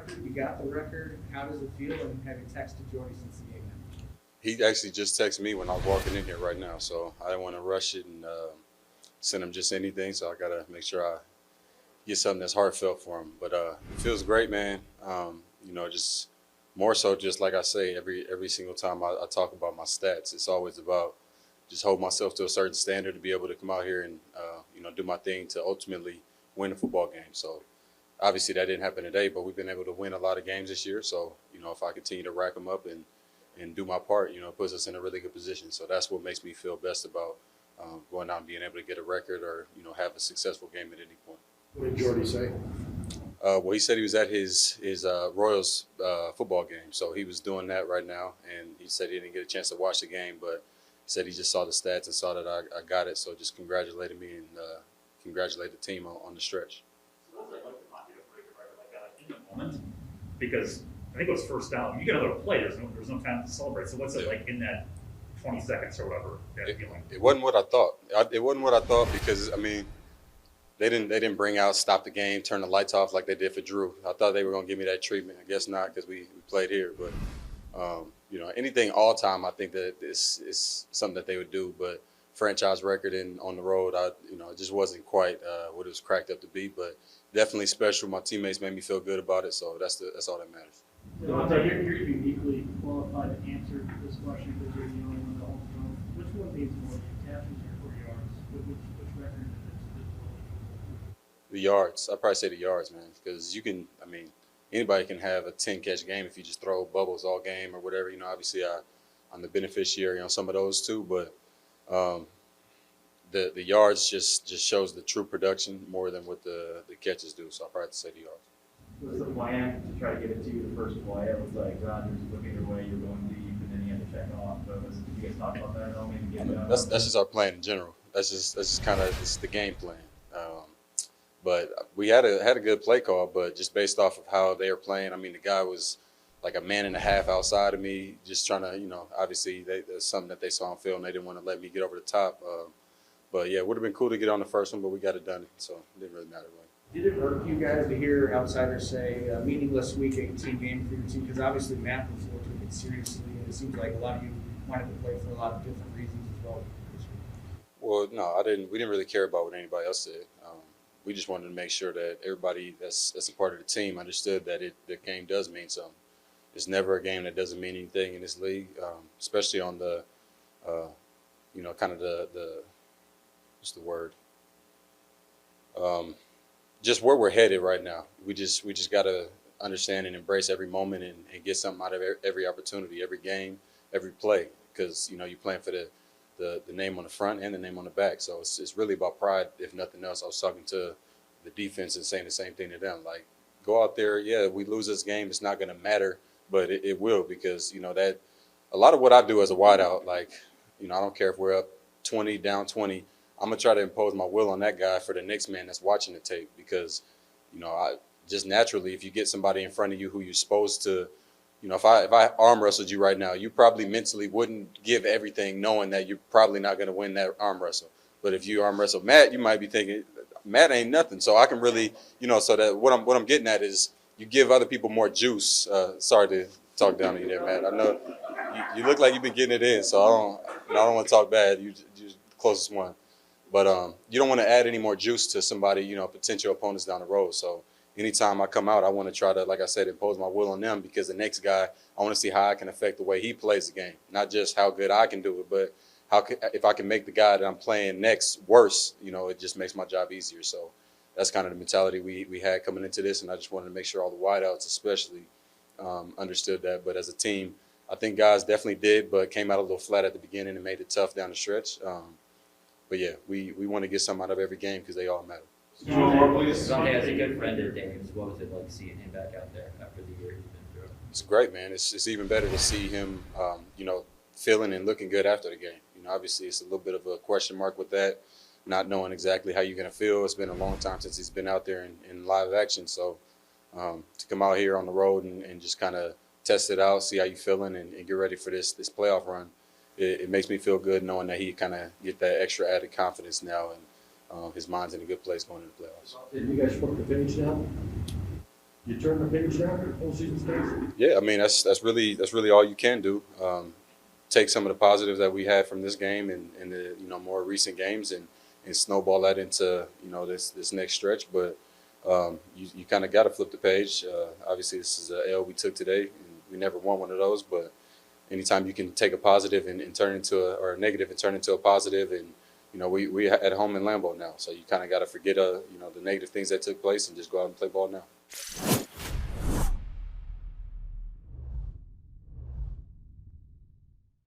record. You got the record. How does it feel? And have you texted Jordy since the game ended? He actually just texted me when I was walking in here right now, so I didn't want to rush it and send him just anything. So I gotta make sure I get something that's heartfelt for him. But it feels great, man. Just more so, just like I say, every single time I talk about my stats, it's always about just hold myself to a certain standard to be able to come out here and do my thing to ultimately win a football game. So obviously that didn't happen today, but we've been able to win a lot of games this year. So if I continue to rack them up and do my part, it puts us in a really good position. So that's what makes me feel best about going out and being able to get a record or have a successful game at any point. What did Jordy say? Well, he said he was at his Royals football game, so he was doing that right now, and he said he didn't get a chance to watch the game, but he said he just saw the stats and saw that I got it, so just congratulated me and congratulate the team on the stretch. So what was it like to not get a break record like that in the moment? Because I think it was first down. You get another play. There's no time to celebrate. So what's it like in that 20 seconds or whatever? That feeling? It wasn't what I thought. It wasn't what I thought because they didn't bring out stop the game, turn the lights off like they did for Drew. I thought they were going to give me that treatment. I guess not because we played here. But anything all time, I think that is something that they would do. But franchise record and on the road, it just wasn't quite what it was cracked up to be. But definitely special. My teammates made me feel good about it, so that's all that matters. Davante, you're uniquely qualified to answer this question because you're the only one to hold the phone. Which one means more to you, catches or yards? Which record is The yards. I'd probably say the yards, man, because anybody can have a 10-catch game if you just throw bubbles all game or whatever. Obviously I'm the beneficiary on some of those too, but the yards just shows the true production more than what the catches do. So I'll probably have to say the yards. Was the plan to try to get it to you the first play? It was like Rodgers looking your way, you're going deep, and then you had to check off. But did you guys talk about that at all? Maybe get it out? That's just our plan in general. That's just kind of the game plan. But we had a good play call, but just based off of how they were playing, the guy was like a man and a half outside of me, just trying to, obviously there's something that they saw on film and they didn't want to let me get over the top. But yeah, it would have been cool to get on the first one, but we got it done, so it didn't really matter. Did it hurt you guys to hear outsiders say a meaningless Week 18 game for your team? Because obviously Matt before took it seriously, and it seems like a lot of you wanted to play for a lot of different reasons as well. Well, no, I didn't. We didn't really care about what anybody else said. We just wanted to make sure that everybody that's a part of the team understood that the game does mean something. It's never a game that doesn't mean anything in this league, especially on the, kind of the what's the word? Just where we're headed right now. We just got to understand and embrace every moment and get something out of every opportunity, every game, every play, because you're playing for the name on the front and the name on the back. So it's really about pride, if nothing else. I was talking to the defense and saying the same thing to them. Like, go out there, yeah, we lose this game, it's not going to matter, but it will, because that a lot of what I do as a wideout, like, I don't care if we're up 20, down 20, I'm going to try to impose my will on that guy for the next man that's watching the tape, because I just naturally, if you get somebody in front of you who you're supposed to, if I arm wrestled you right now, you probably mentally wouldn't give everything, knowing that you're probably not going to win that arm wrestle. But if you arm wrestle Matt, you might be thinking Matt ain't nothing. So I can really, so that what I'm getting at is you give other people more juice. Sorry to talk down to you there, Matt. I know you look like you've been getting it in, so I don't want to talk bad. You're the closest one, but you don't want to add any more juice to somebody, potential opponents down the road. So anytime I come out, I want to try to, like I said, impose my will on them, because the next guy, I want to see how I can affect the way he plays the game. Not just how good I can do it, but if I can make the guy that I'm playing next worse, it just makes my job easier. So that's kind of the mentality we had coming into this, and I just wanted to make sure all the wideouts especially understood that. But as a team, I think guys definitely did, but came out a little flat at the beginning and made it tough down the stretch. But yeah, we want to get something out of every game because they all matter. Davante, as a good friend of Dave's, what was it like seeing him back out there after the year he's been through? It's great, man. It's even better to see him, feeling and looking good after the game. Obviously it's a little bit of a question mark with that, not knowing exactly how you're going to feel. It's been a long time since he's been out there in live action. So to come out here on the road and just kind of test it out, see how you're feeling, and get ready for this playoff run, it makes me feel good knowing that he kind of get that extra added confidence now, and his mind's in a good place going into the playoffs. Did you guys spoke to Vinny now? You turn the page after postseason starts? Yeah, I mean that's really all you can do. Take some of the positives that we had from this game and the more recent games and snowball that into this next stretch. But you kind of got to flip the page. Obviously, this is a L we took today, and we never won one of those. But anytime you can take a positive and turn into or a negative and turn into a positive, and we at home in Lambeau now, so you kind of got to forget the negative things that took place and just go out and play ball now.